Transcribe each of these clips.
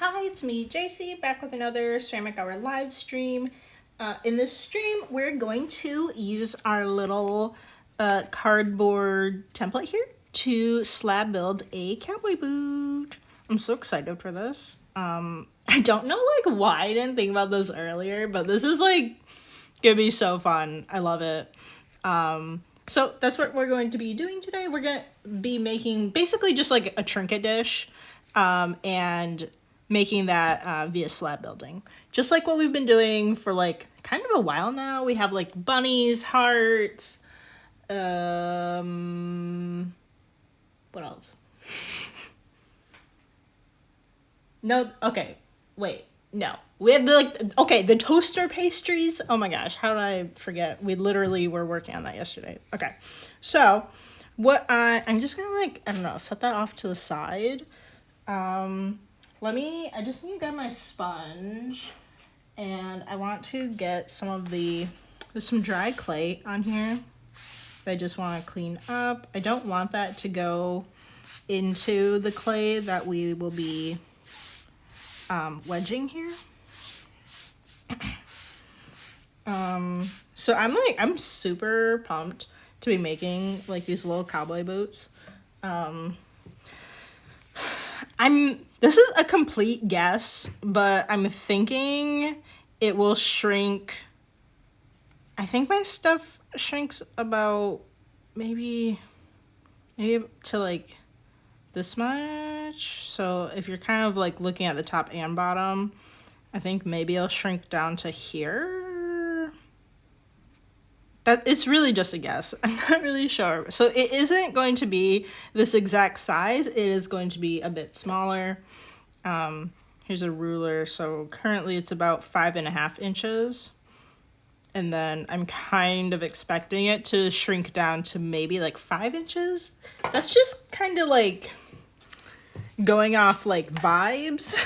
Hi, it's me, JC, back with another Ceramic Hour live stream. In this stream, we're going to use our little cardboard template here to slab build a cowboy boot. I'm so excited for this. I don't know like why I didn't think about this earlier, but this is like gonna be so fun. I love it. So that's what we're going to be doing today. We're gonna be making basically just like a trinket dish, and making that via slab building, just like what we've been doing for like kind of a while now. We have like bunnies, hearts, what else? No, okay, wait, no. We have the toaster pastries. Oh my gosh, how did I forget? We literally were working on that yesterday. Okay, so I'm just gonna like, I don't know, set that off to the side. I just need to get my sponge, and I want to get there's some dry clay on here that I just want to clean up. I don't want that to go into the clay that we will be wedging here. So I'm super pumped to be making like these little cowboy boots. This is a complete guess, but I'm thinking it will shrink. I think my stuff shrinks about maybe to like this much. So if you're kind of like looking at the top and bottom, I think maybe it'll shrink down to here. That it's really just a guess. I'm not really sure. So it isn't going to be this exact size. It is going to be a bit smaller. Here's a ruler. So currently it's about 5.5 inches. And then I'm kind of expecting it to shrink down to maybe like 5 inches. That's just kind of like going off like vibes.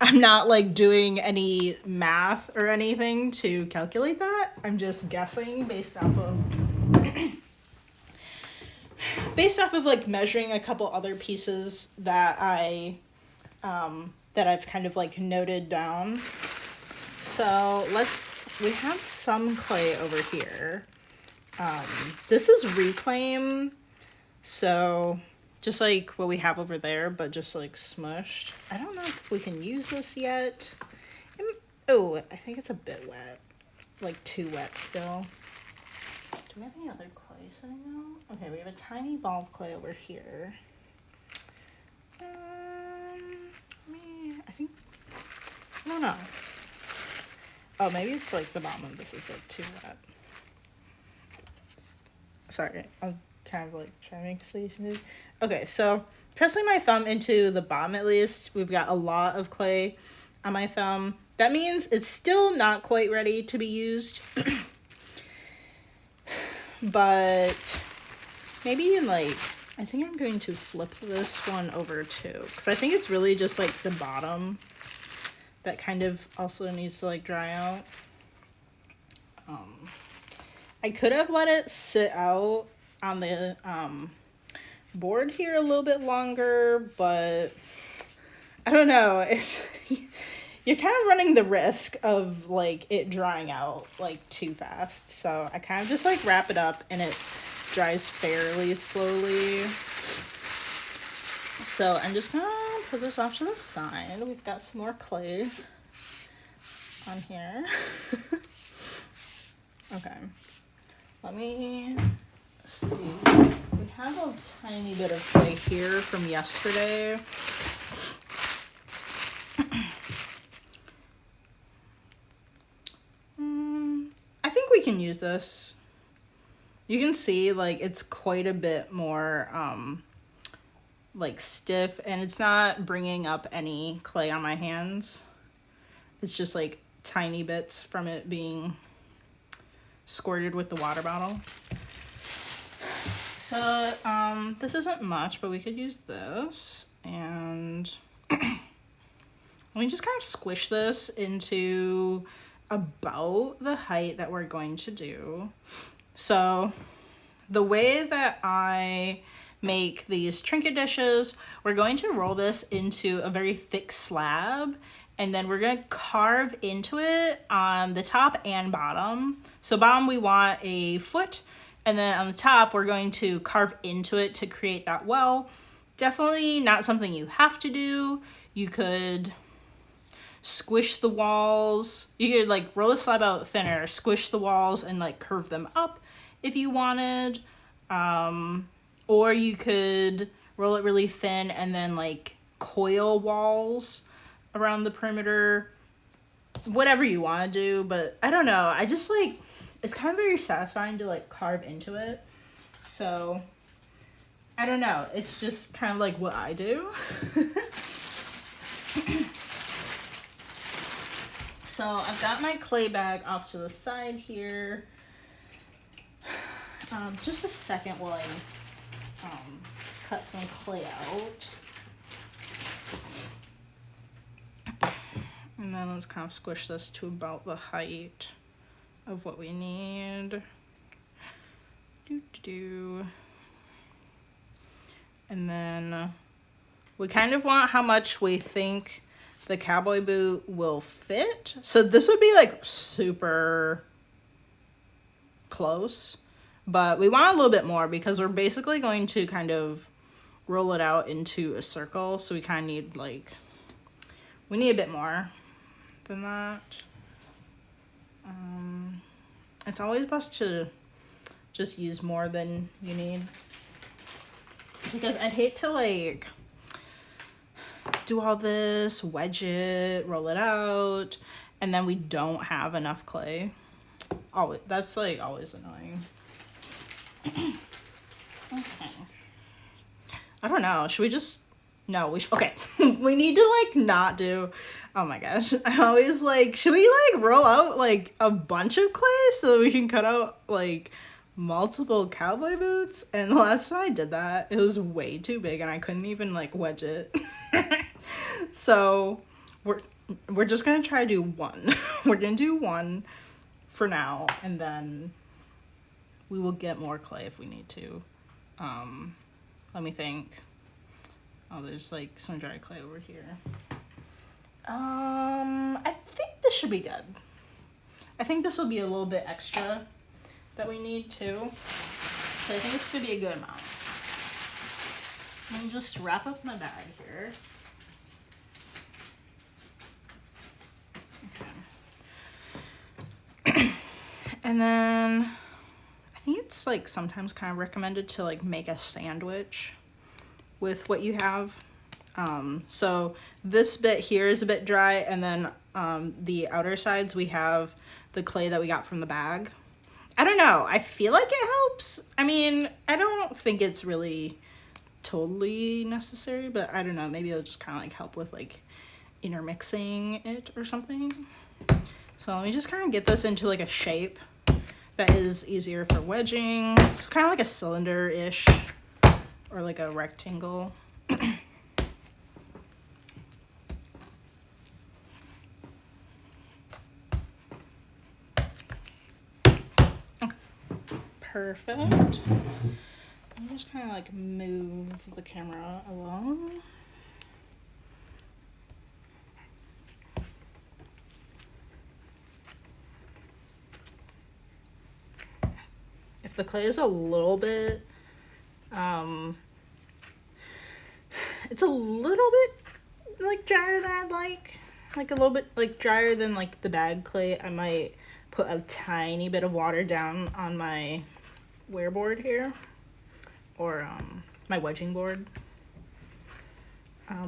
I'm not like doing any math or anything to calculate that. I'm just guessing based off of like measuring a couple other pieces that I've kind of like noted down. So we have some clay over here. This is reclaim, so just like what we have over there, but just like smushed. I don't know if we can use this yet. Oh, I think it's a bit wet. Like too wet still. Do we have any other clay sitting out? Okay, we have a tiny ball of clay over here. I don't know. Oh, maybe it's like the bottom of this is like too wet. Sorry, I'm kind of like trying to make this. Okay, so pressing my thumb into the bottom at least, we've got a lot of clay on my thumb. That means it's still not quite ready to be used. But maybe even like, I think I'm going to flip this one over too, because I think it's really just like the bottom that kind of also needs to like dry out. I could have let it sit out on the board here a little bit longer, but I don't know. You're kind of running the risk of like it drying out like too fast. So I kind of just like wrap it up and it dries fairly slowly. So I'm just gonna put this off to the side. We've got some more clay on here. Okay, let me see. We have a tiny bit of clay here from yesterday. I think we can use this. You can see like it's quite a bit more like stiff, and it's not bringing up any clay on my hands. It's just like tiny bits from it being squirted with the water bottle. So this isn't much, but we could use this, and we just kind of squish this into about the height that we're going to do. So the way that I make these trinket dishes. We're going to roll this into a very thick slab, and then we're going to carve into it on the top and bottom. So bottom we want a foot, and then on the top we're going to carve into it to create that well. Definitely not something you have to do. You could squish the walls. You could like roll the slab out thinner, squish the walls, and like curve them up if you wanted. Or you could roll it really thin and then like coil walls around the perimeter. Whatever you want to do, but I don't know. I just like, it's kind of very satisfying to like carve into it. So I don't know. It's just kind of like what I do. So I've got my clay bag off to the side here. Just a second while I cut some clay out. And then let's kind of squish this to about the height of what we need. And then we kind of want how much we think the cowboy boot will fit. So this would be like super close, but we want a little bit more because we're basically going to kind of roll it out into a circle. So we kind of need like, we need a bit more than that. It's always best to just use more than you need, because I'd hate to like do all this, wedge it, roll it out, and then we don't have enough clay. Always, that's like always annoying. Okay. I don't know. Should we just, no, we should, okay. We need to like not do, oh my gosh. I always like, should we like roll out like a bunch of clay so that we can cut out like multiple cowboy boots? And the last time I did that, it was way too big and I couldn't even like wedge it. So we're just gonna try to do one. We're gonna do one for now, and then we will get more clay if we need to. Let me think. Oh, there's like some dry clay over here. I think this should be good. I think this will be a little bit extra that we need too. So I think it's gonna be a good amount. Let me just wrap up my bag here. Okay. And then I think it's like sometimes kind of recommended to like make a sandwich with what you have. So this bit here is a bit dry, and then the outer sides we have the clay that we got from the bag. I don't know. I feel like it helps. I mean, I don't think it's really totally necessary, but I don't know. Maybe it'll just kind of like help with like intermixing it or something. So let me just kind of get this into like a shape that is easier for wedging. It's kind of like a cylinder-ish or like a rectangle. Perfect. I'm just kind of like move the camera along. If the clay is a little bit, it's a little bit like drier than I'd like a little bit like drier than like the bag clay, I might put a tiny bit of water down on my wear board here, or my wedging board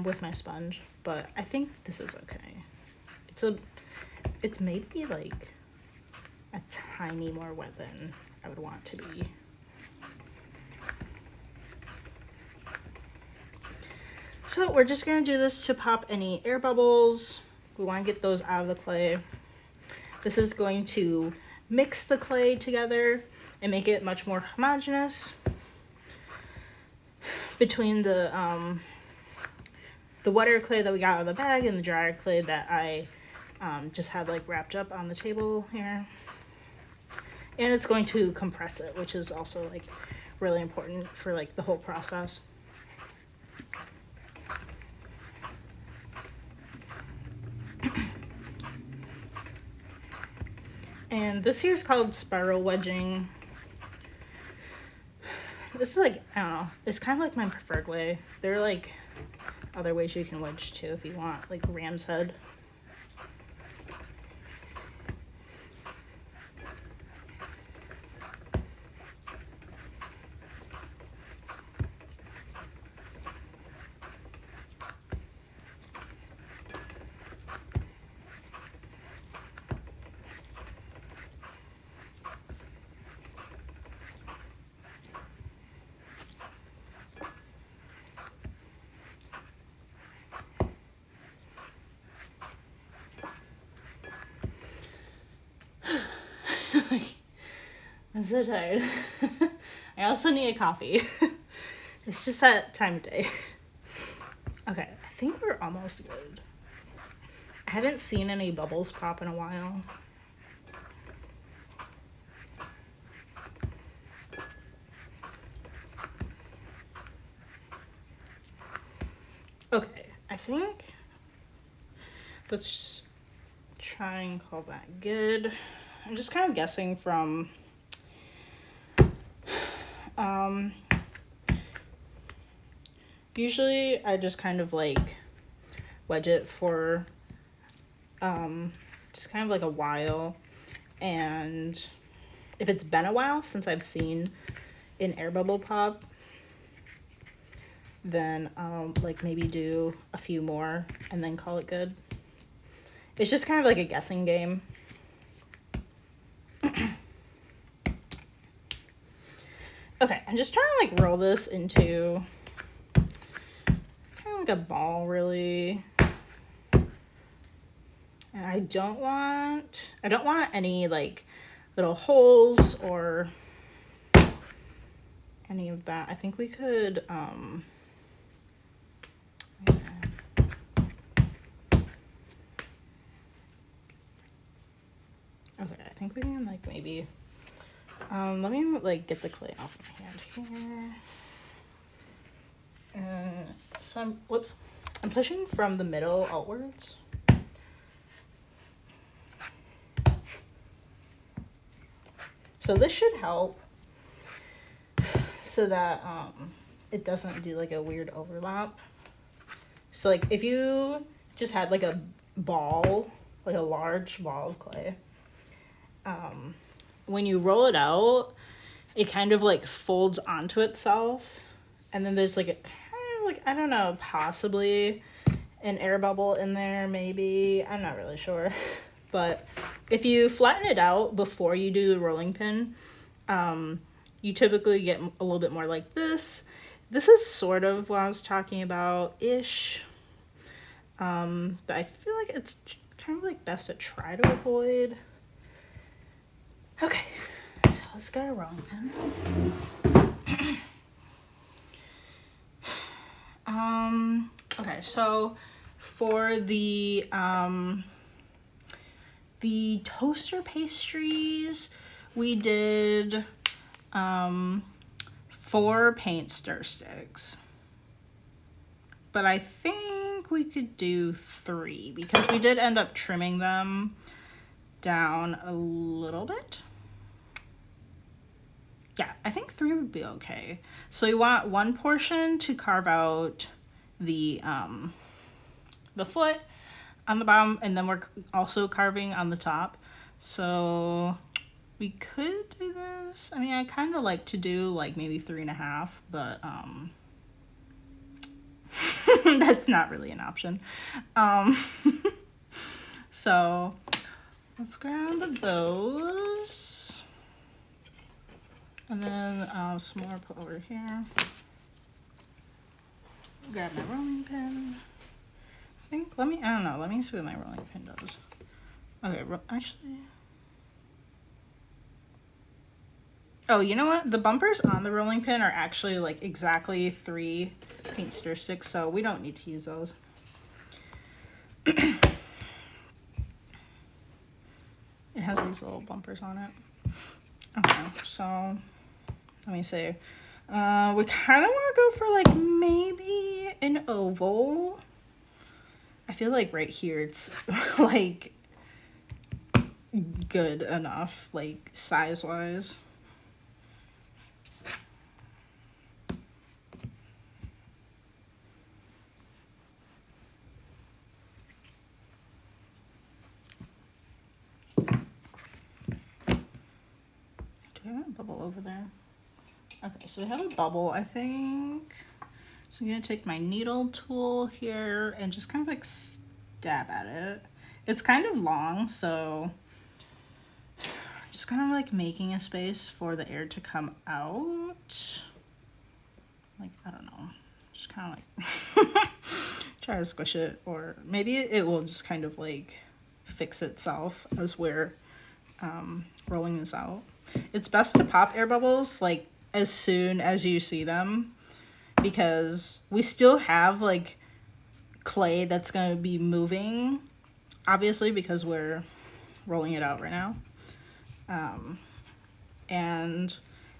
with my sponge, but I think this is okay. It's maybe like a tiny more wet than I would want it to be. So we're just gonna do this to pop any air bubbles. We want to get those out of the clay. This is going to mix the clay together and make it much more homogeneous between the wetter clay that we got out of the bag and the drier clay that I just had like wrapped up on the table here. And it's going to compress it, which is also like really important for like the whole process. And this here is called spiral wedging. This is like, I don't know, it's kind of like my preferred way. There are like other ways you can wedge too if you want, like ram's head. I'm so tired. I also need a coffee. It's just that time of day. Okay, I think we're almost good. I haven't seen any bubbles pop in a while. Okay, I think let's try and call that good. I'm just kind of guessing from usually I just kind of like wedge it for just kind of like a while, and if it's been a while since I've seen an air bubble pop, then I'll like maybe do a few more and then call it good. It's just kind of like a guessing game. Okay, I'm just trying to like roll this into kind of like a ball, really. And I don't want any like little holes or any of that. I think we could okay, I think we can like maybe let me like get the clay off my hand here. And so I'm pushing from the middle outwards. So this should help so that it doesn't do like a weird overlap. So like if you just had like a ball, like a large ball of clay, when you roll it out, it kind of like folds onto itself, and then there's like a kind of like, I don't know, possibly an air bubble in there, maybe, I'm not really sure. But if you flatten it out before you do the rolling pin, you typically get a little bit more like this. This is sort of what I was talking about ish. But I feel like it's kind of like best to try to avoid. Okay, so let's get a rolling pin. Okay, so for the toaster pastries, we did 4 paint stir sticks. But I think we could do 3 because we did end up trimming them down a little bit. Yeah, I think 3 would be okay. So we want 1 portion to carve out the foot on the bottom, and then we're also carving on the top. So we could do this. I mean, I kind of like to do like maybe 3.5, but that's not really an option. So let's grab those. And then some more put over here. Grab my rolling pin. I think, I don't know, let me see what my rolling pin does. Okay, actually. Oh, you know what? The bumpers on the rolling pin are actually like exactly 3 paint stir sticks, so we don't need to use those. It has these little bumpers on it. Okay, so let me see. We kind of want to go for like maybe an oval. I feel like right here it's like good enough, like size wise. Do I have a bubble over there? Okay, so we have a bubble, I think. So I'm gonna take my needle tool here and just kind of like stab at it. It's kind of long, so just kind of like making a space for the air to come out. Like, I don't know, just kind of like try to squish it, or maybe it will just kind of like fix itself as we're rolling this out. It's best to pop air bubbles like as soon as you see them, because we still have like clay that's going to be moving, obviously, because we're rolling it out right now. And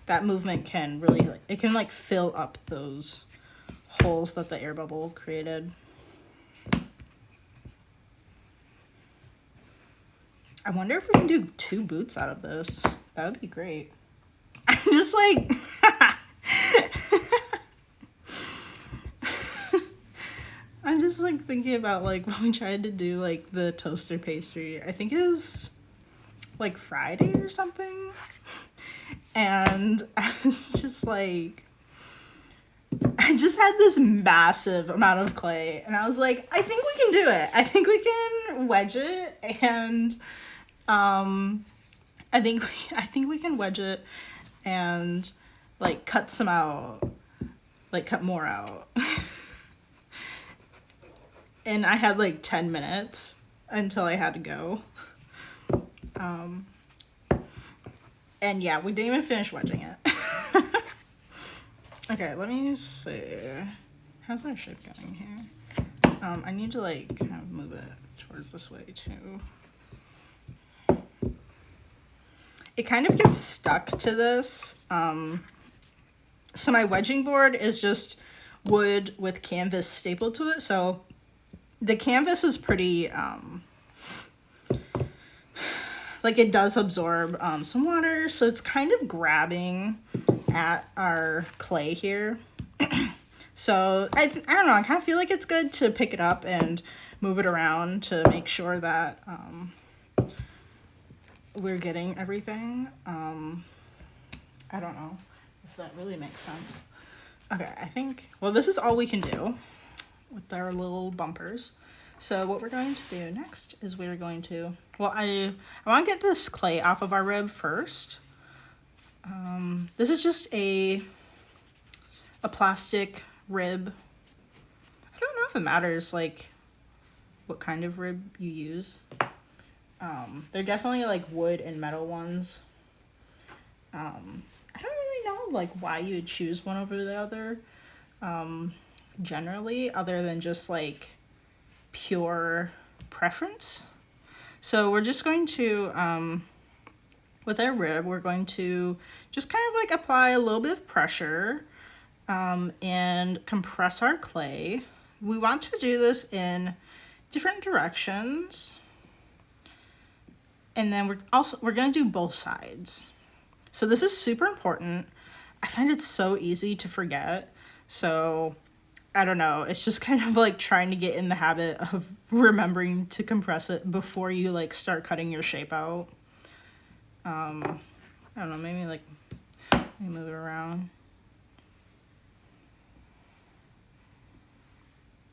that movement can really, like, it can like fill up those holes that the air bubble created. I wonder if we can do 2 boots out of this. That would be great. I'm just like I'm just like thinking about like when we tried to do like the toaster pastry. I think it was like Friday or something. And I was just like, I just had this massive amount of clay and I was like, I think we can do it. I think we can wedge it, and I think we can wedge it and like cut some out, like cut more out. And I had like 10 minutes until I had to go. And yeah, we didn't even finish wedging it. Okay, let me see. How's our shape going here? I need to like kind of move it towards this way too. It kind of gets stuck to this. So my wedging board is just wood with canvas stapled to it. So the canvas is pretty, like it does absorb some water. So it's kind of grabbing at our clay here. So I don't know, I kind of feel like it's good to pick it up and move it around to make sure that we're getting everything. I don't know if that really makes sense. Okay, I think, well, this is all we can do with our little bumpers. So what we're going to do next is we're going to, well, I want to get this clay off of our rib first. This is just a plastic rib. I don't know if it matters like what kind of rib you use. They're definitely like wood and metal ones. I don't really know like why you would choose one over the other, generally, other than just like pure preference. So we're just going to, with our rib, we're going to just kind of like apply a little bit of pressure and compress our clay. We want to do this in different directions. And then we're going to do both sides. So this is super important. I find it so easy to forget. So I don't know. It's just kind of like trying to get in the habit of remembering to compress it before you like start cutting your shape out. I don't know, maybe like, let me move it around.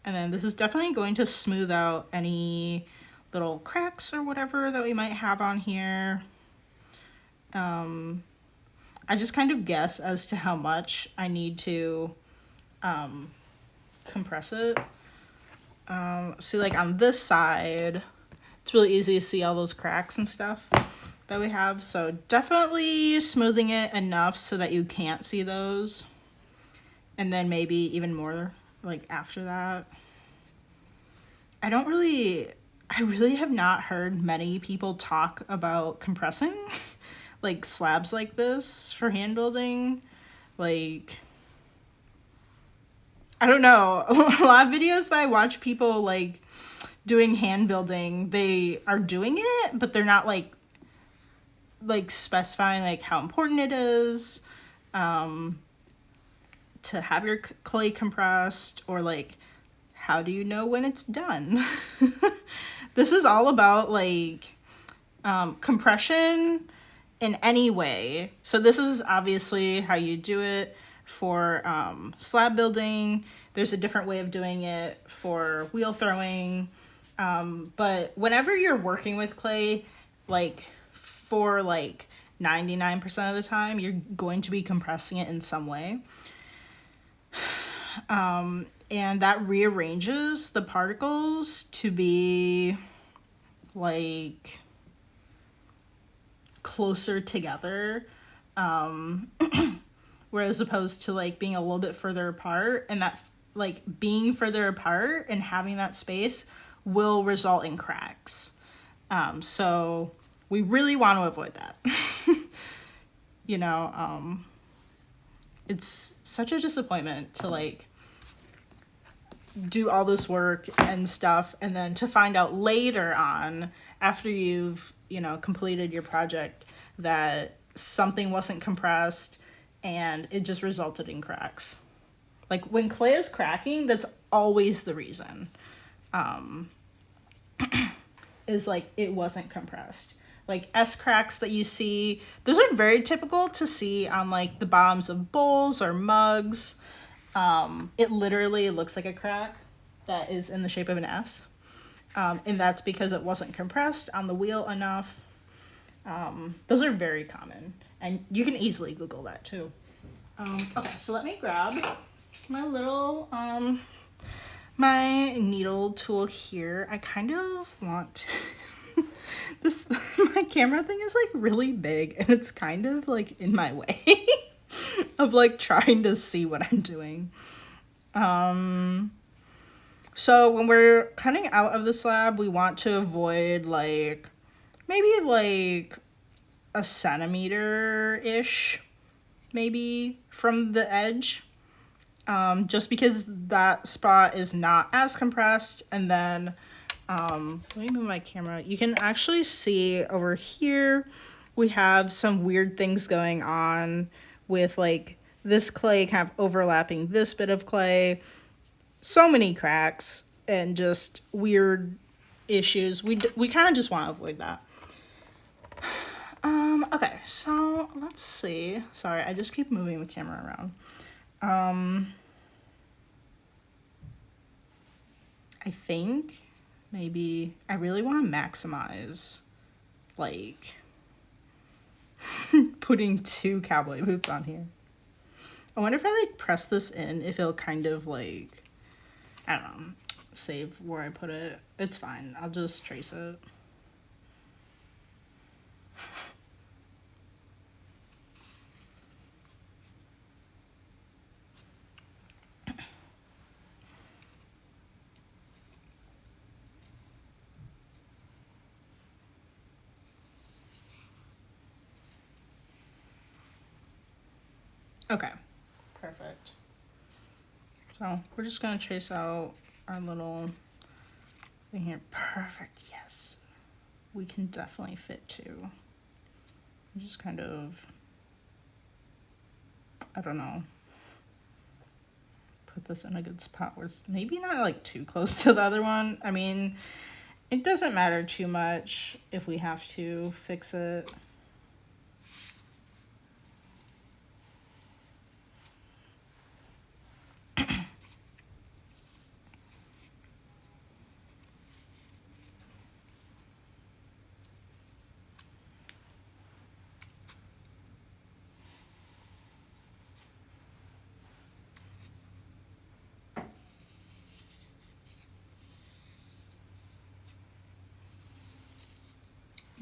And then this is definitely going to smooth out any little cracks or whatever that we might have on here. I just kind of guess as to how much I need to compress it. See, like on this side, it's really easy to see all those cracks and stuff that we have. So definitely smoothing it enough so that you can't see those. And then maybe even more like after that. I really have not heard many people talk about compressing like slabs like this for hand building. Like, I don't know. A lot of videos that I watch people like doing hand building, they are doing it, but they're not like specifying like how important it is to have your clay compressed, or like how do you know when it's done. This is all about like compression in any way. So this is obviously how you do it for slab building. There's a different way of doing it for wheel throwing. But whenever you're working with clay, like for like 99% of the time, you're going to be compressing it in some way. And that rearranges the particles to be like closer together, whereas opposed to like being a little bit further apart, and that like being further apart and having that space will result in cracks. So we really want to avoid that. You know, it's such a disappointment to like do all this work and stuff, and then to find out later on, after you've, you know, completed your project, that something wasn't compressed and it just resulted in cracks. Like when clay is cracking, that's always the reason. Is like it wasn't compressed. Like S cracks that you see, those are very typical to see on like the bottoms of bowls or mugs. It literally looks like a crack that is in the shape of an S. And that's because it wasn't compressed on the wheel enough. Those are very common, and you can easily Google that too. Okay, so let me grab my little, my needle tool here. I kind of want to my camera thing is like really big, and it's kind of like in my way of like trying to see what I'm doing. So when we're cutting out of the slab, we want to avoid like maybe like a centimeter-ish maybe from the edge, just because that spot is not as compressed. And then let me move my camera. You can actually see over here we have some weird things going on with like this clay kind of overlapping this bit of clay. So many cracks and just weird issues. We kind of just want to avoid that. Okay, so let's see. Sorry, I just keep moving the camera around. I think maybe I really want to maximize like putting 2 cowboy boots on here. I wonder if I like press this in, if it'll kind of like, I don't know, save where I put it. It's fine. I'll just trace it. Okay, perfect. So we're just gonna trace out our little thing here. Perfect, yes. We can definitely fit 2. Just kind of, I don't know, put this in a good spot where it's maybe not like too close to the other one. I mean, it doesn't matter too much if we have to fix it.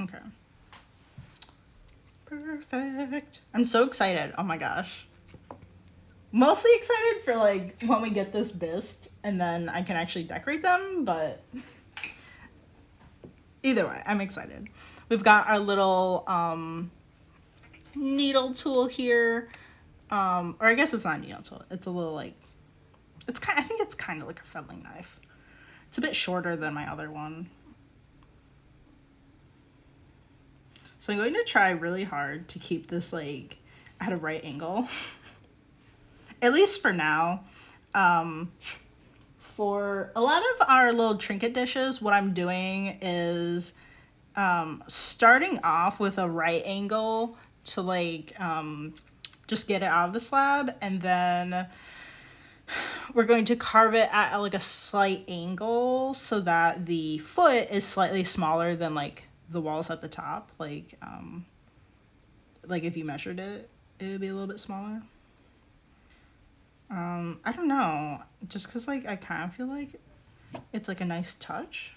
Okay. Perfect. I'm so excited. Oh my gosh. Mostly excited for like when we get this bisque and then I can actually decorate them, but either way, I'm excited. We've got our little needle tool here. Or I guess it's not a needle tool. It's a little like I think it's kind of like a felling knife. It's a bit shorter than my other one. So I'm going to try really hard to keep this like at a right angle. At least for now. For a lot of our little trinket dishes, what I'm doing is starting off with a right angle to like just get it out of the slab, and then we're going to carve it at like a slight angle so that the foot is slightly smaller than like the walls at the top. Like if you measured it, it would be a little bit smaller. I don't know, just because like I kind of feel like it's like a nice touch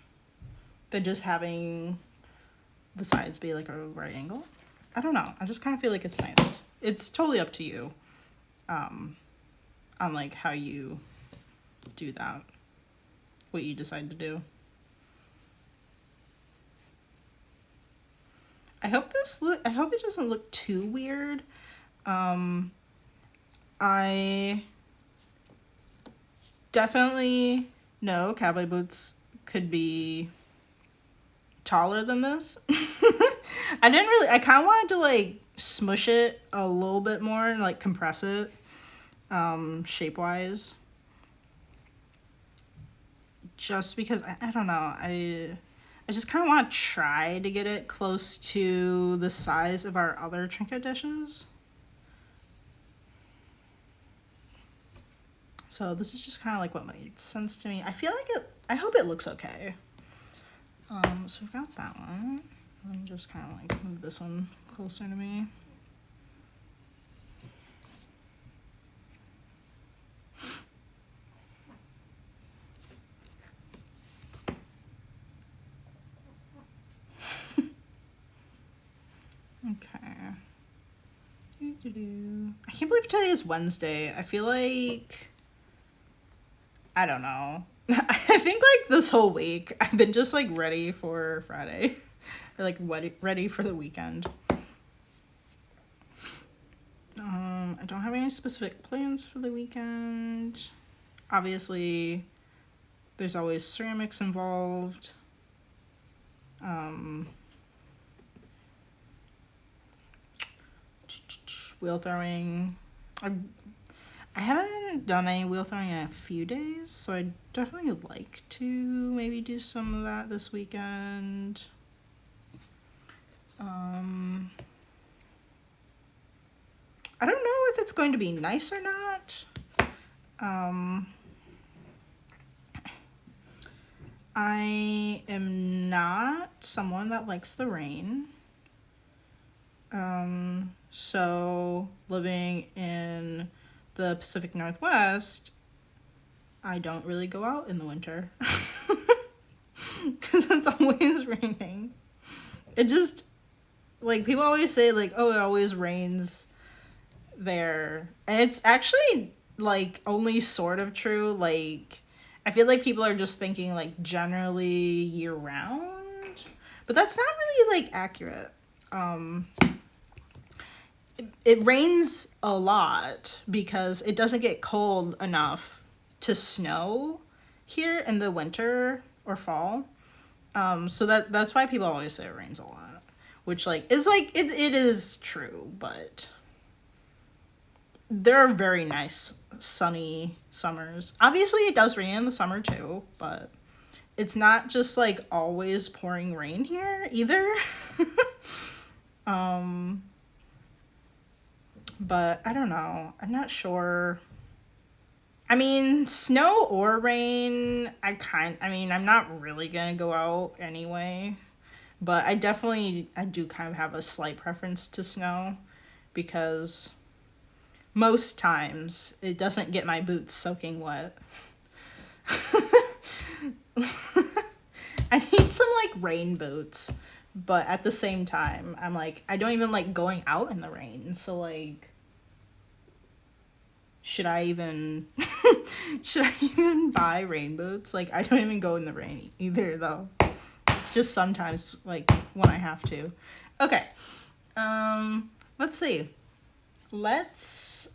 than just having the sides be like a right angle. I don't know, I just kind of feel like it's nice. It's totally up to you on like how you do that, what you decide to do. I hope it doesn't look too weird. I definitely know cowboy boots could be taller than this. I kind of wanted to like smush it a little bit more and like compress it shape wise, just because I don't know, I just kind of want to try to get it close to the size of our other trinket dishes. So this is just kind of like what made sense to me. I feel like I hope it looks okay. So we've got that one. Let me just kind of like move this one closer to me. Okay. I can't believe today is Wednesday. I feel like, I don't know. I think like this whole week I've been just like ready for Friday. Like ready for the weekend. I don't have any specific plans for the weekend. Obviously, there's always ceramics involved. Wheel throwing. I haven't done any wheel throwing in a few days, so I definitely would like to maybe do some of that this weekend. I don't know if it's going to be nice or not. I am not someone that likes the rain. So living in the Pacific Northwest, I don't really go out in the winter because it's always raining. It just, like, people always say like, oh, it always rains there, and it's actually like only sort of true. Like, I feel like people are just thinking like generally year round, but that's not really like accurate. It rains a lot because it doesn't get cold enough to snow here in the winter or fall. So that's why people always say it rains a lot, which like is like it is true, but there are very nice sunny summers. Obviously it does rain in the summer too, but it's not just like always pouring rain here either. But I don't know. I'm not sure. I mean, snow or rain, I'm not really gonna go out anyway. But I do kind of have a slight preference to snow because most times it doesn't get my boots soaking wet. I need some like rain boots, but at the same time, I'm like, I don't even like going out in the rain. So like, should I even buy rain boots? Like, I don't even go in the rain either though. It's just sometimes like when I have to. Okay. Let's see. Let's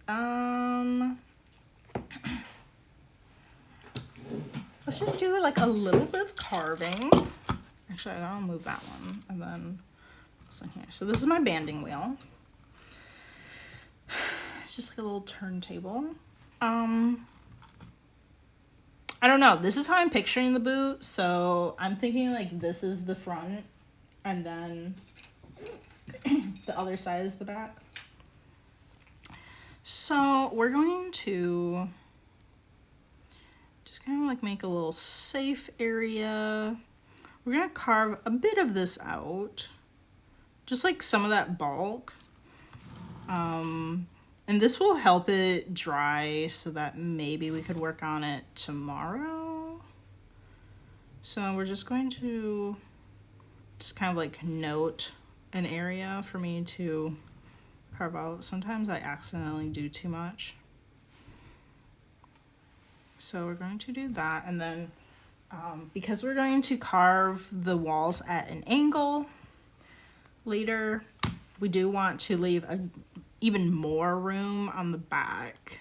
let's just do like a little bit of carving. Actually, I gotta move that one and then this one here. So this is my banding wheel. It's just like a little turntable. I don't know. This is how I'm picturing the boot. So I'm thinking like this is the front and then the other side is the back. So we're going to just kind of like make a little safe area. We're going to carve a bit of this out, just like some of that bulk. And this will help it dry so that maybe we could work on it tomorrow. So we're just going to just kind of like note an area for me to carve out. Sometimes I accidentally do too much. So we're going to do that. And then because we're going to carve the walls at an angle later, we do want to leave even more room on the back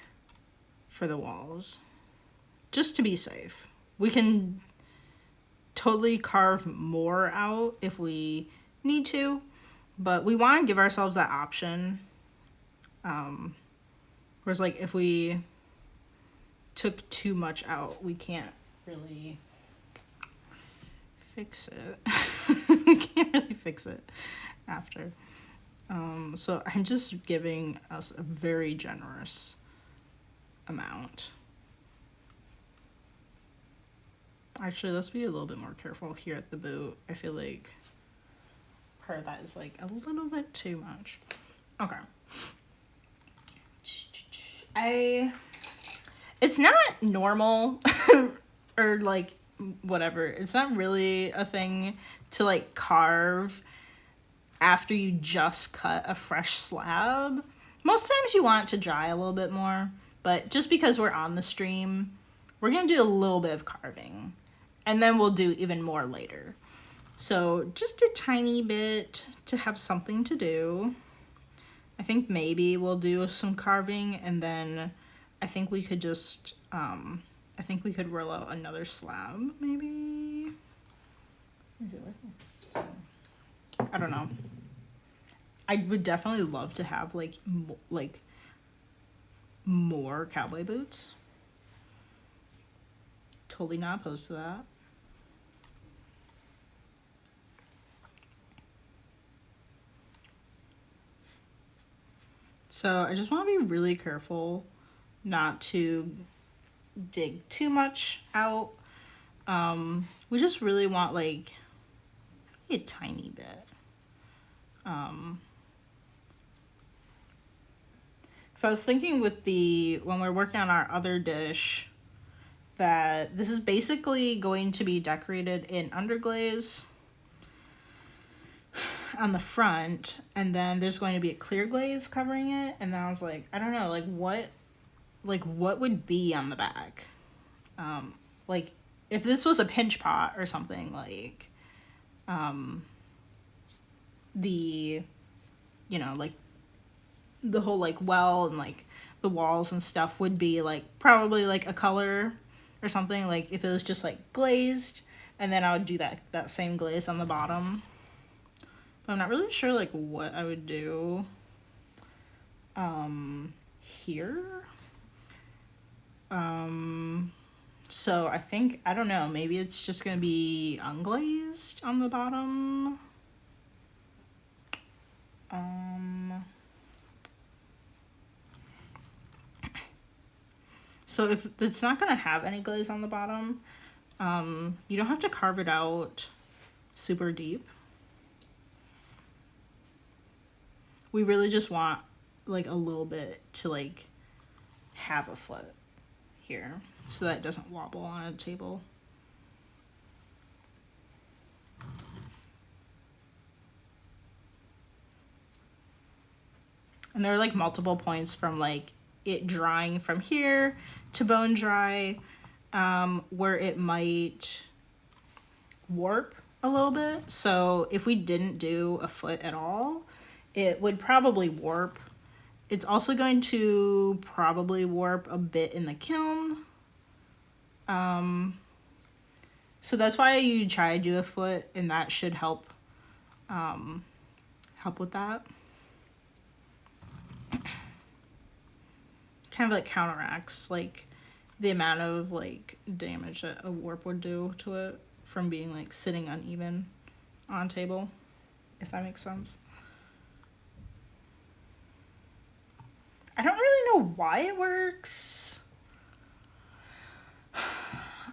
for the walls, just to be safe. We can totally carve more out if we need to, but we want to give ourselves that option. Whereas like if we took too much out, we can't really fix it. We can't really fix it after. So I'm just giving us a very generous amount. Actually, let's be a little bit more careful here at the boot. I feel like part of that is like a little bit too much. Okay. It's not normal or like whatever. It's not really a thing to like carve after you just cut a fresh slab. Most times you want it to dry a little bit more, but just because we're on the stream, we're gonna do a little bit of carving and then we'll do even more later. So just a tiny bit to have something to do. I think maybe we'll do some carving and then I think we could just, I think we could roll out another slab, maybe. Is it working? I don't know. I would definitely love to have like more cowboy boots. Totally not opposed to that. So I just want to be really careful not to dig too much out. We just really want like a tiny bit. So I was thinking with when we're working on our other dish, that this is basically going to be decorated in underglaze on the front, and then there's going to be a clear glaze covering it. And then I was like, I don't know, like what would be on the back? Like if this was a pinch pot or something, like like the whole like well and like the walls and stuff would be like probably like a color or something, like if it was just like glazed, and then I would do that same glaze on the bottom. But I'm not really sure like what I would do here. So I think, I don't know, maybe it's just gonna be unglazed on the bottom. So if it's not gonna have any glaze on the bottom, you don't have to carve it out super deep. We really just want like a little bit to like have a foot here so that it doesn't wobble on a table. And there are like multiple points from like it drying from here to bone dry, where it might warp a little bit. So if we didn't do a foot at all, it would probably warp. It's also going to probably warp a bit in the kiln. So that's why you try to do a foot, and that should help help with that. Kind of like counteracts like the amount of like damage that a warp would do to it from being like sitting uneven on table, if that makes sense. I don't really know why it works.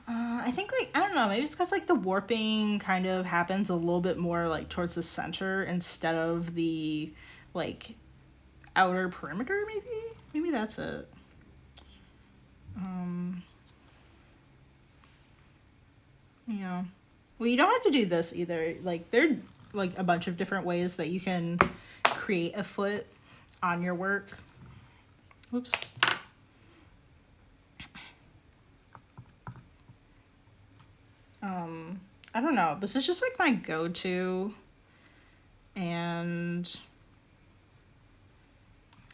I think like, I don't know, maybe it's because like the warping kind of happens a little bit more like towards the center instead of the like outer perimeter, maybe that's it. Yeah. Well, you don't have to do this either. Like there are like a bunch of different ways that you can create a foot on your work. Whoops. I don't know. This is just like my go-to, and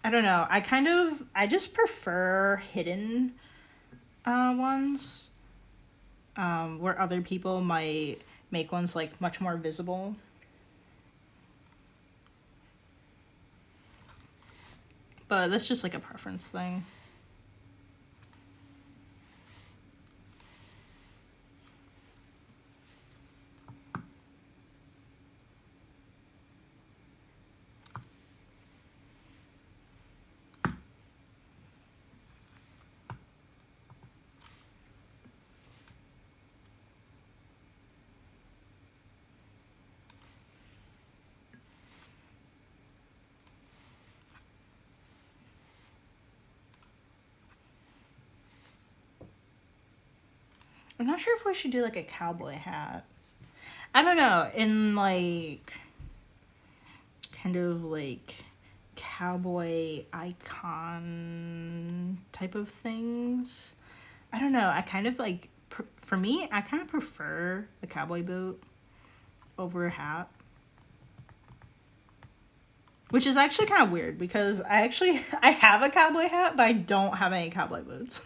I don't know. I just prefer hidden ones, where other people might make ones like much more visible. But that's just like a preference thing. I'm not sure if we should do like a cowboy hat. I don't know, in like kind of like cowboy icon type of things. I don't know. I kind of like, for me, I kind of prefer the cowboy boot over a hat. Which is actually kind of weird because I have a cowboy hat, but I don't have any cowboy boots.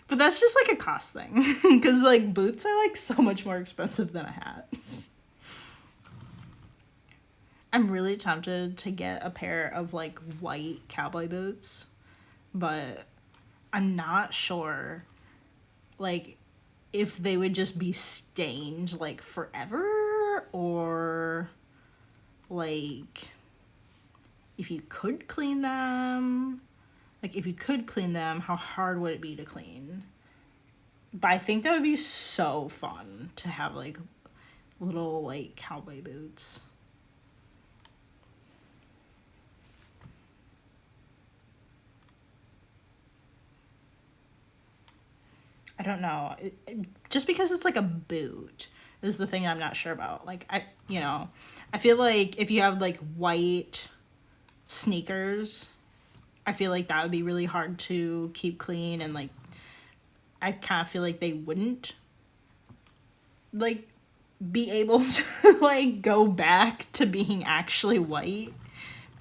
But that's just like a cost thing because like boots are like so much more expensive than a hat. I'm really tempted to get a pair of like white cowboy boots, but I'm not sure like if they would just be stained like forever, or like if you could clean them. Like, if you could clean them, how hard would it be to clean? But I think that would be so fun to have, like, little, like, cowboy boots. I don't know. Just because it's, like, a boot is the thing I'm not sure about. Like, I feel like if you have, like, white sneakers, I feel like that would be really hard to keep clean, and like I kind of feel like they wouldn't like be able to like go back to being actually white.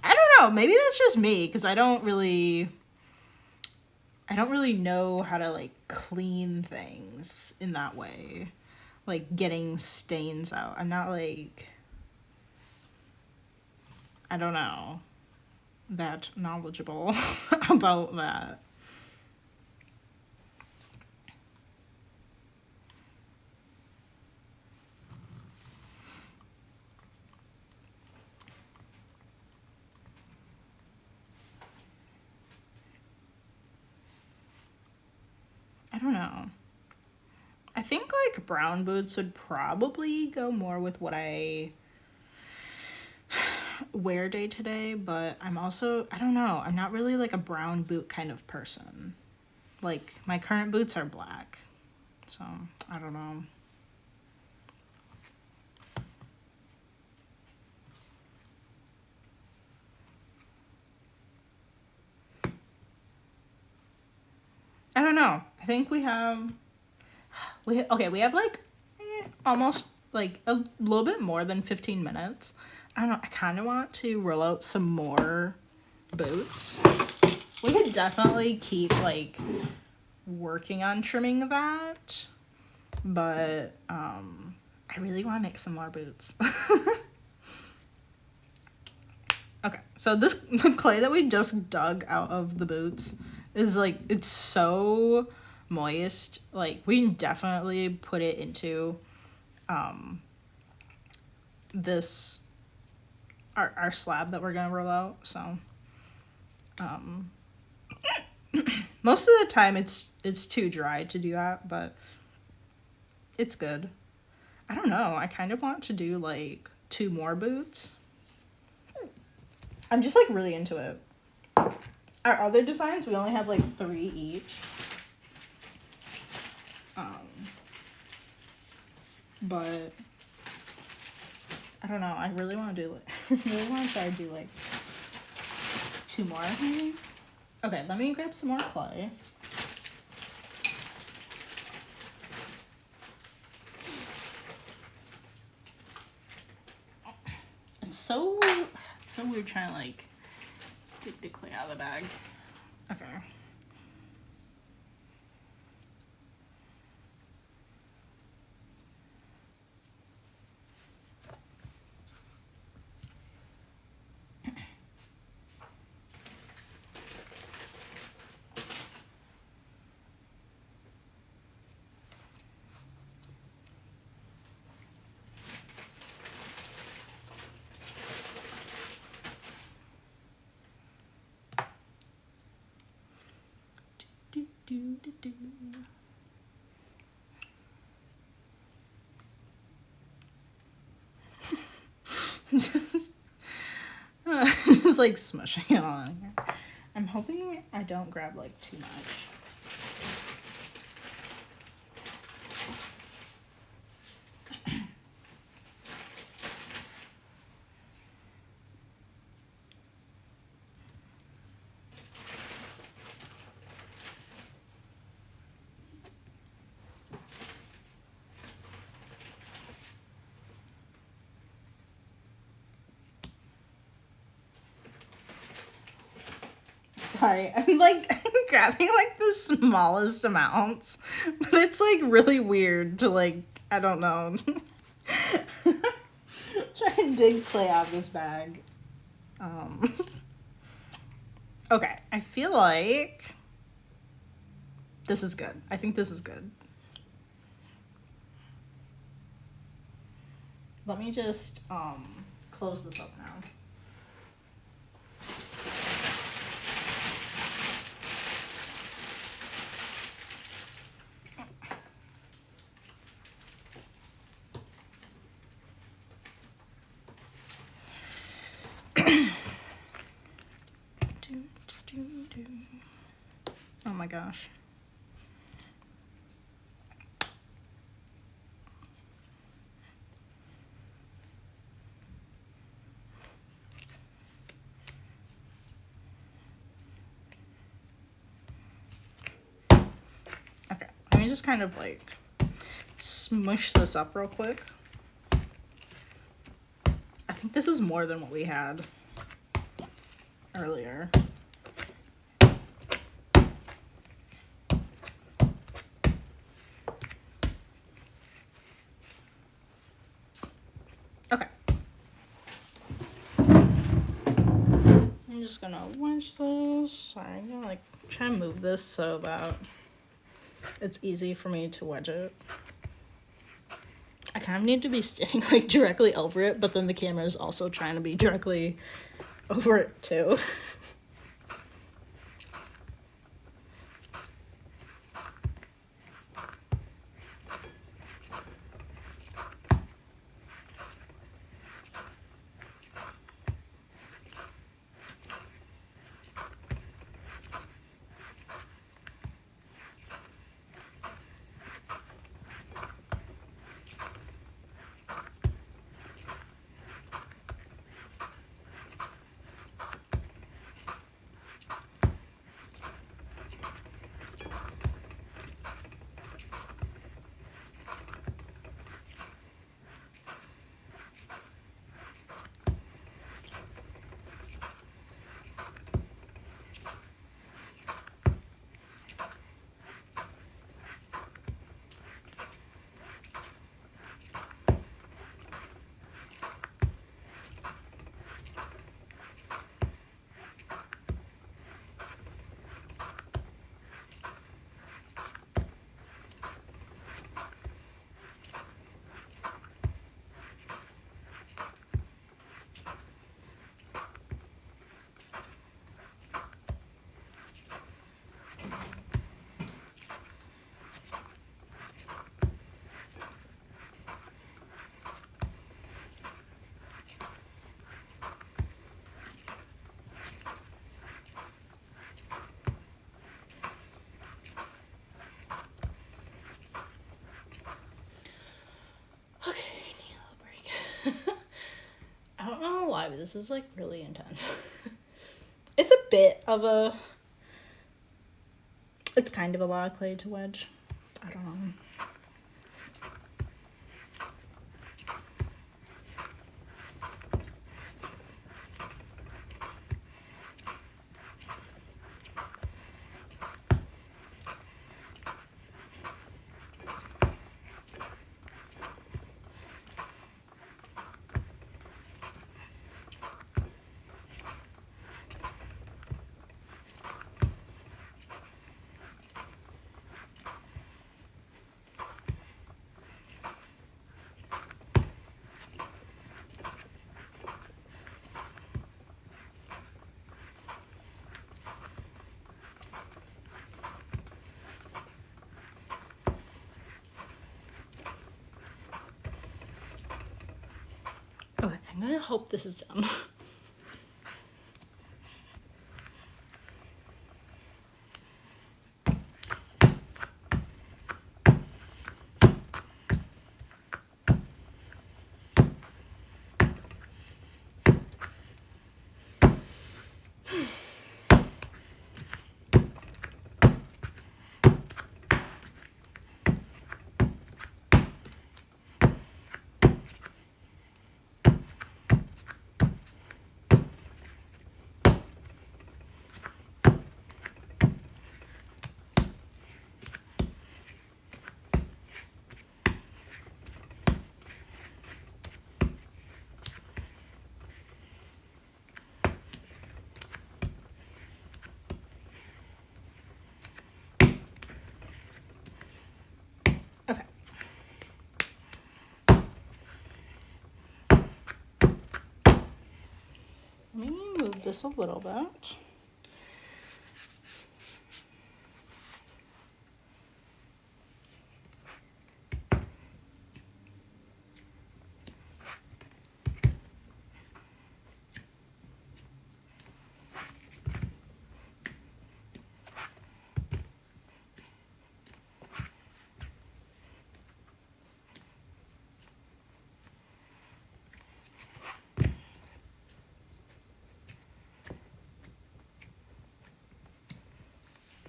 I don't know, maybe that's just me because I don't really know how to like clean things in that way, like getting stains out. I'm not like, I don't know, that knowledgeable about that. I don't know. I think like brown boots would probably go more with what I wear day to day, but I'm also, I don't know, I'm not really like a brown boot kind of person. Like my current boots are black, so I don't know. I don't know. I think we have like almost like a little bit more than 15 minutes. I don't know, I kind of want to roll out some more boots. We could definitely keep like working on trimming that, but I really want to make some more boots. Okay, so this clay that we just dug out of the boots is like, it's so moist. Like, we can definitely put it into this our slab that we're gonna roll out. So most of the time it's too dry to do that, but it's good. I don't know, I kind of want to do like 2 more boots. I'm just like really into it. Our other designs, we only have like 3 each. But I don't know. I really want to do like, I really want to try to do like 2 more. Okay, let me grab some more clay. It's so weird trying to like take the clay out of the bag. Okay. Just like smushing it all in here. I'm hoping I don't grab like too much. Sorry, I'm like grabbing like the smallest amounts, but it's like really weird to like, I don't know. Try and dig clay out of this bag. Okay, I feel like this is good. I think this is good. Let me just close this up now. Oh my gosh. Okay, let me just kind of like smush this up real quick. I think this is more than what we had earlier. Okay. I'm just gonna wedge this. Sorry, I'm gonna like try and move this so that it's easy for me to wedge it. I kind of need to be standing like directly over it, but then the camera is also trying to be directly over it too. lie, but this is like really intense. It's a bit of a, it's kind of a lot of clay to wedge. I don't know. Okay, I'm gonna hope this is done. Okay. Let me move this a little bit.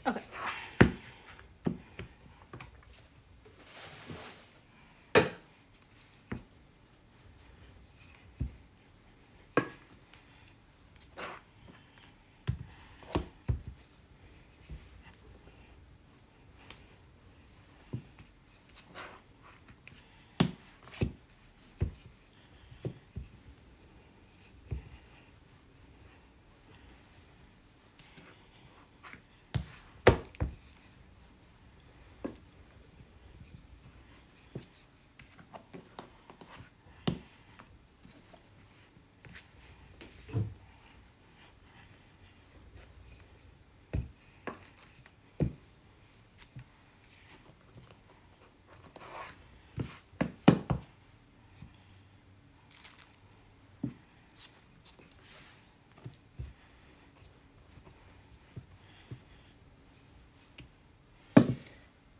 Okay.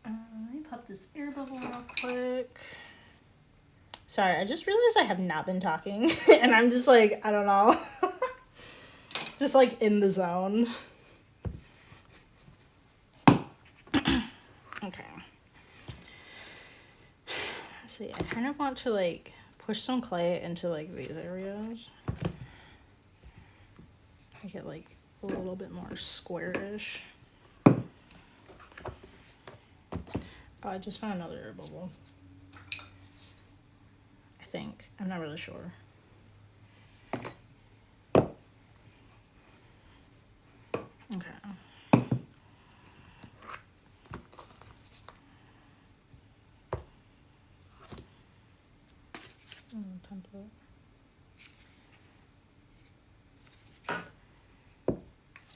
Let me pop this air bubble real quick. Sorry, I just realized I have not been talking and I'm just like, I don't know. Just like in the zone. Okay. Let's see, I kind of want to like push some clay into like these areas. Make it like a little bit more squarish. Oh, I just found another air bubble. I think. I'm not really sure. Okay. Template.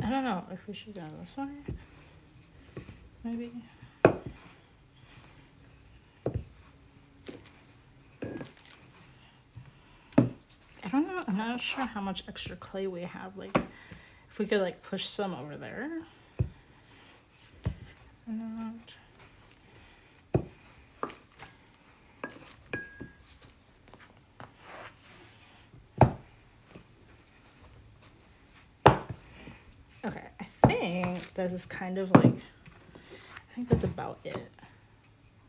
I don't know if we should go this way. Maybe. I don't know. I'm not sure how much extra clay we have. Like, if we could like push some over there. Not. think this is kind of like, I think that's about it.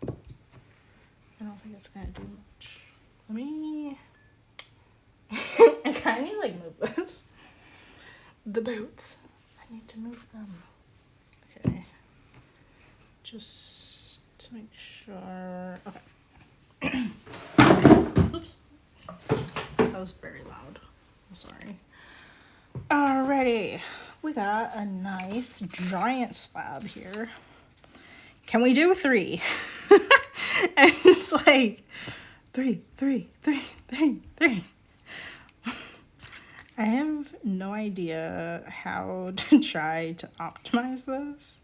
I don't think it's gonna do much. Let me, I kind of need to like move this. The boots. I need to move them. Okay. Just to make sure. Okay. Oops. That was very loud. I'm sorry. Alrighty. We got a nice giant slab here. Can we do 3? And it's like 3, 3, 3, 3, 3. I have no idea how to try to optimize this.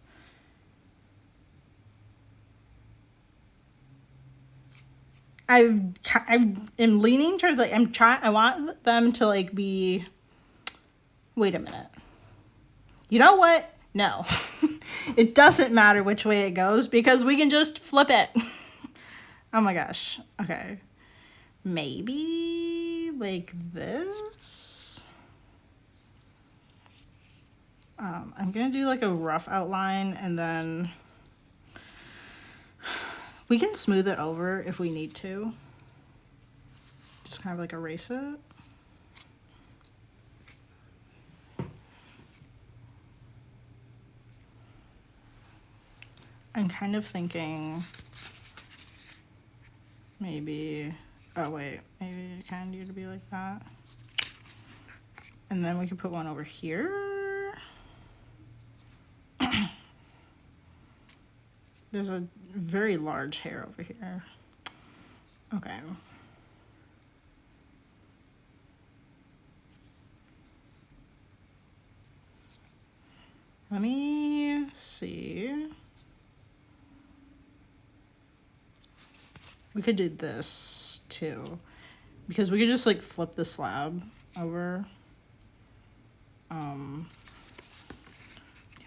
I am leaning towards like I want them to like be. Wait a minute. You know what? No. It doesn't matter which way it goes because we can just flip it. Oh my gosh. Okay. Maybe like this. I'm gonna do like a rough outline and then we can smooth it over if we need to. Just kind of like erase it. I'm kind of thinking maybe, oh wait, maybe it kind of need to be like that. And then we could put one over here. There's a very large hair over here. Okay. Let me see. We could do this too, because we could just like flip the slab over. Can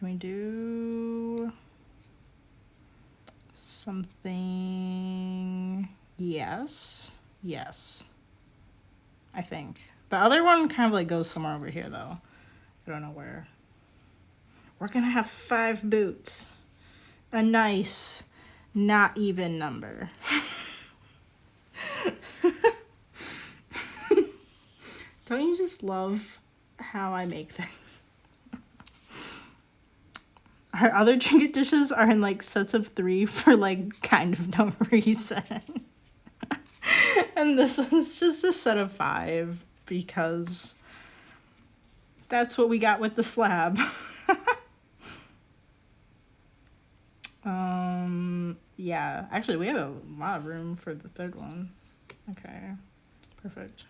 we do something? Yes. Yes. I think. The other one kind of like goes somewhere over here though. I don't know where. We're gonna have 5 boots. A nice, not even number. Don't you just love how I make things? Our other trinket dishes are in like sets of 3 for like kind of no reason. And this one's just a set of 5 because that's what we got with the slab. Yeah, actually we have a lot of room for the third one. Okay, perfect.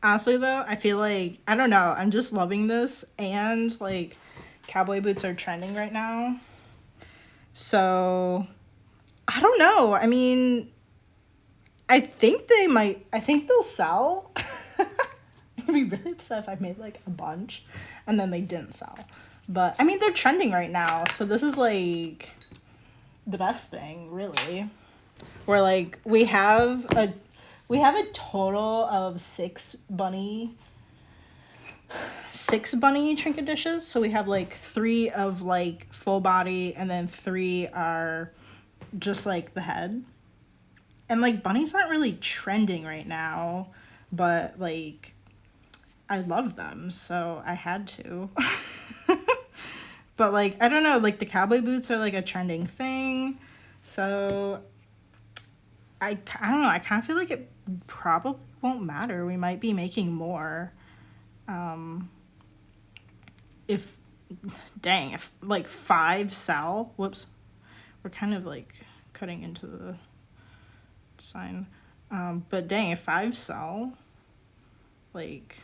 Honestly though, I feel like, I don't know, I'm just loving this, and like cowboy boots are trending right now. So, I don't know. I mean, I think they'll sell. I'd be really upset if I made like a bunch and then they didn't sell. But I mean, they're trending right now, so this is like the best thing, really. Where like we have a total of 6 bunny trinket dishes. So we have like 3 of like full body and then 3 are just like the head. And like bunnies aren't really trending right now, but like I love them, so I had to. But like, I don't know, like the cowboy boots are like a trending thing. So I don't know, I kind of feel like it probably won't matter. We might be making more. If like 5 sell, whoops, we're kind of like cutting into the design. But dang, if 5 sell, like,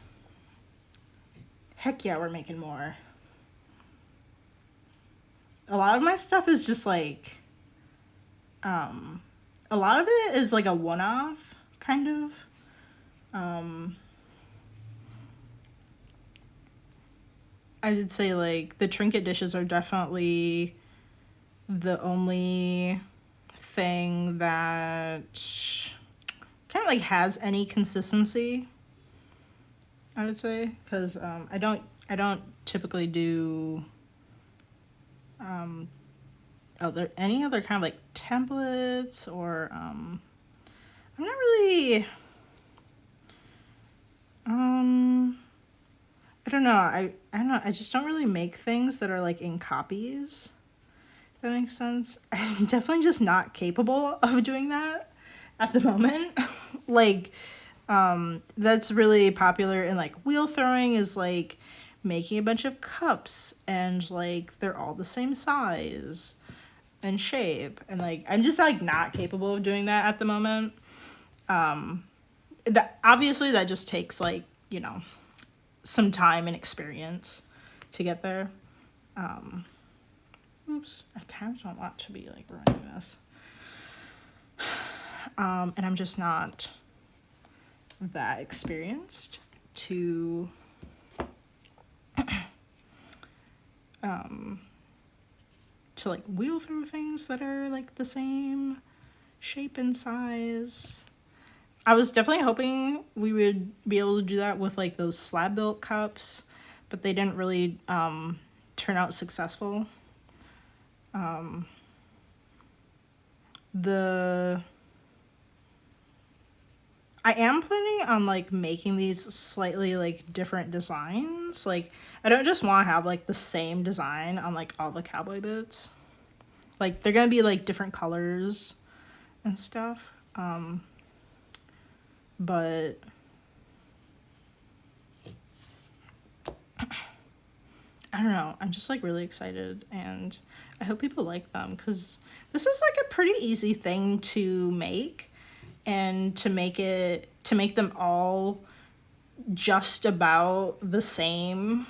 heck yeah, we're making more. A lot of my stuff is just like, a lot of it is like a one-off, kind of. I would say like the trinket dishes are definitely the only thing that kind of like has any consistency, I would say, because I don't typically do any other kind of like templates, or I'm not really I don't know. I don't know. I just don't really make things that are like in copies. If that makes sense. I'm definitely just not capable of doing that at the moment. Like, that's really popular in like wheel throwing, is like making a bunch of cups and like they're all the same size and shape, and like I'm just like not capable of doing that at the moment. That obviously that just takes like, you know, some time and experience to get there. Oops, I kind of don't want to be like running this. And I'm just not that experienced to like wheel through things that are like the same shape and size. I was definitely hoping we would be able to do that with like those slab built cups, but they didn't really turn out successful. I am planning on like making these slightly like different designs. Like I don't just want to have like the same design on like all the cowboy boots. Like they're gonna be like different colors and stuff. But I don't know. I'm just like really excited, and I hope people like them, because this is like a pretty easy thing to make, and to make them all just about the same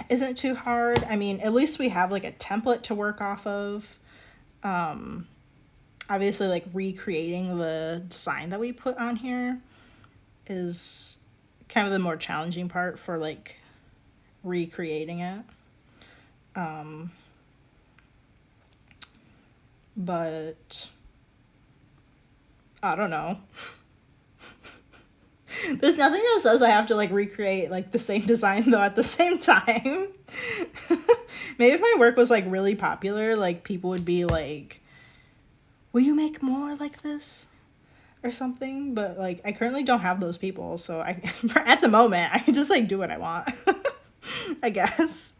isn't too hard. I mean, at least we have like a template to work off of. Obviously, like recreating the design that we put on here is kind of the more challenging part for like recreating it. But I don't know. There's nothing that says I have to like recreate like the same design though at the same time. Maybe if my work was like really popular, like people would be like, will you make more like this or something? But like I currently don't have those people, so I at the moment I can just like do what I want. I guess.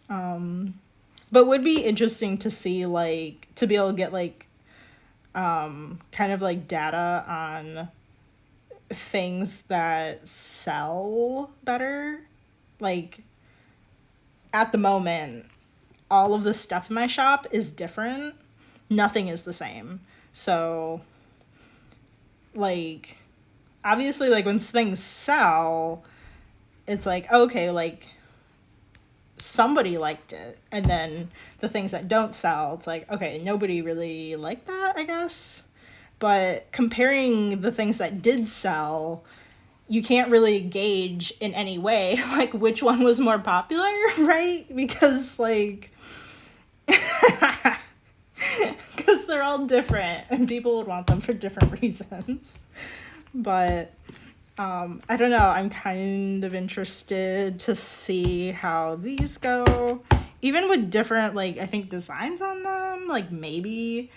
But would be interesting to see, like, to be able to get like kind of like data on things that sell better. Like at the moment, all of the stuff in my shop is different. Nothing is the same. So like obviously like when things sell, it's like, okay, like somebody liked it. And then the things that don't sell, it's like, okay, nobody really liked that, I guess. But comparing the things that did sell, you can't really gauge in any way like which one was more popular, right? Because like because they're all different and people would want them for different reasons. But I don't know, I'm kind of interested to see how these go, even with different like I think designs on them. Like maybe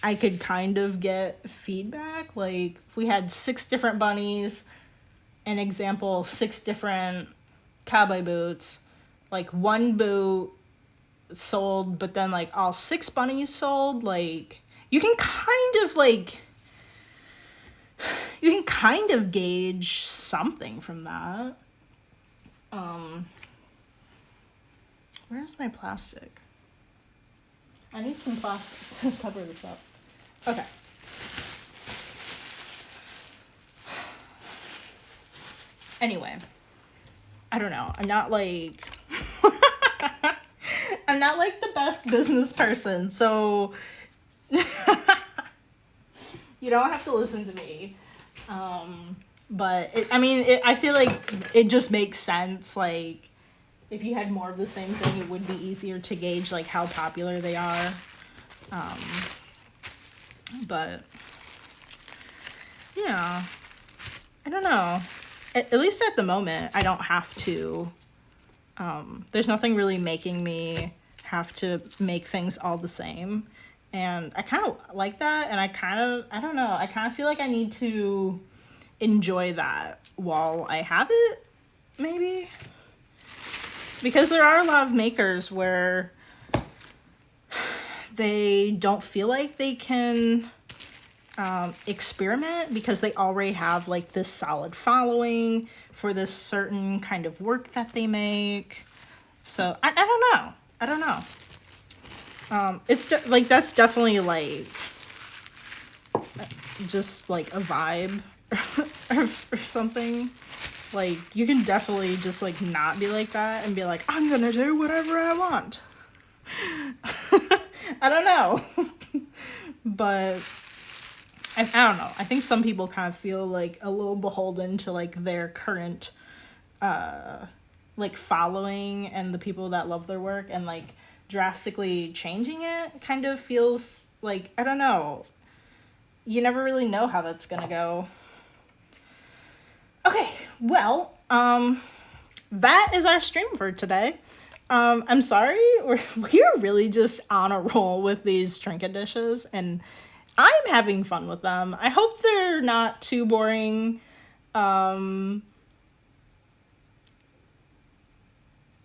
I could kind of get feedback. Like if we had 6 different bunnies, an example, 6 different cowboy boots, like one boot sold, but then like all 6 bunnies sold, like you can kind of gauge something from that. Where's my plastic? I need some plastic to cover this up. Okay. Anyway, I don't know. I'm not like I'm not like the best business person, so you don't have to listen to me. But I feel like it just makes sense. Like if you had more of the same thing, it would be easier to gauge like how popular they are. But yeah, I don't know. At least at the moment, I don't have to. There's nothing really making me have to make things all the same. And I kind of like that. And I don't know, I kind of feel like I need to enjoy that while I have it, maybe. Because there are a lot of makers where they don't feel like they can experiment because they already have like this solid following for this certain kind of work that they make. So I don't know. It's like, that's definitely like just like a vibe or something. Like, you can definitely just like not be like that and be like, I'm gonna do whatever I want. I don't know. But I don't know. I think some people kind of feel like a little beholden to like their current like following and the people that love their work, and like drastically changing it kind of feels like, I don't know. You never really know how that's gonna go. Okay, well, that is our stream for today. I'm sorry, we're really just on a roll with these trinket dishes, and I'm having fun with them. I hope they're not too boring.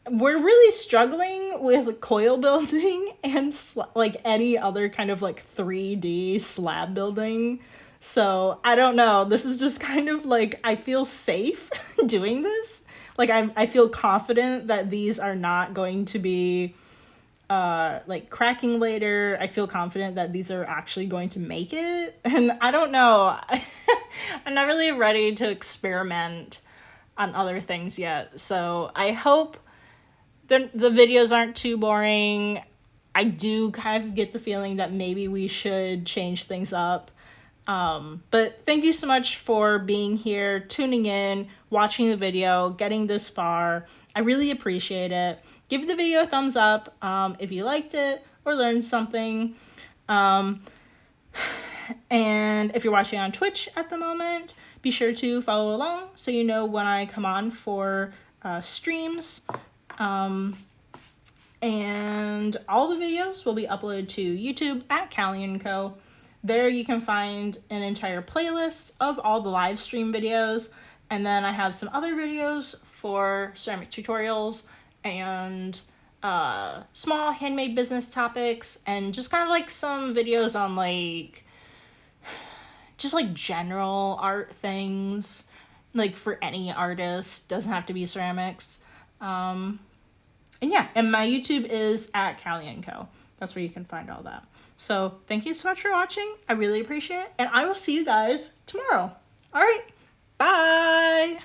We're really struggling with coil building and like any other kind of like 3D slab building. So I don't know. This is just kind of like, I feel safe doing this. Like I feel confident that these are not going to be like cracking later. I feel confident that these are actually going to make it. And I don't know. I'm not really ready to experiment on other things yet. So I hope the videos aren't too boring. I do kind of get the feeling that maybe we should change things up. But thank you so much for being here, tuning in, watching the video, getting this far. I really appreciate it. Give the video a thumbs up if you liked it or learned something. And if you're watching on Twitch at the moment, be sure to follow along so you know when I come on for streams. And all the videos will be uploaded to YouTube at Callie & Co. There you can find an entire playlist of all the live stream videos. And then I have some other videos for ceramic tutorials and small handmade business topics, and just kind of like some videos on like just like general art things, like for any artist, doesn't have to be ceramics. And yeah, and my YouTube is at Callie & Co. That's where you can find all that. So thank you so much for watching. I really appreciate it. And I will see you guys tomorrow. All right. Bye.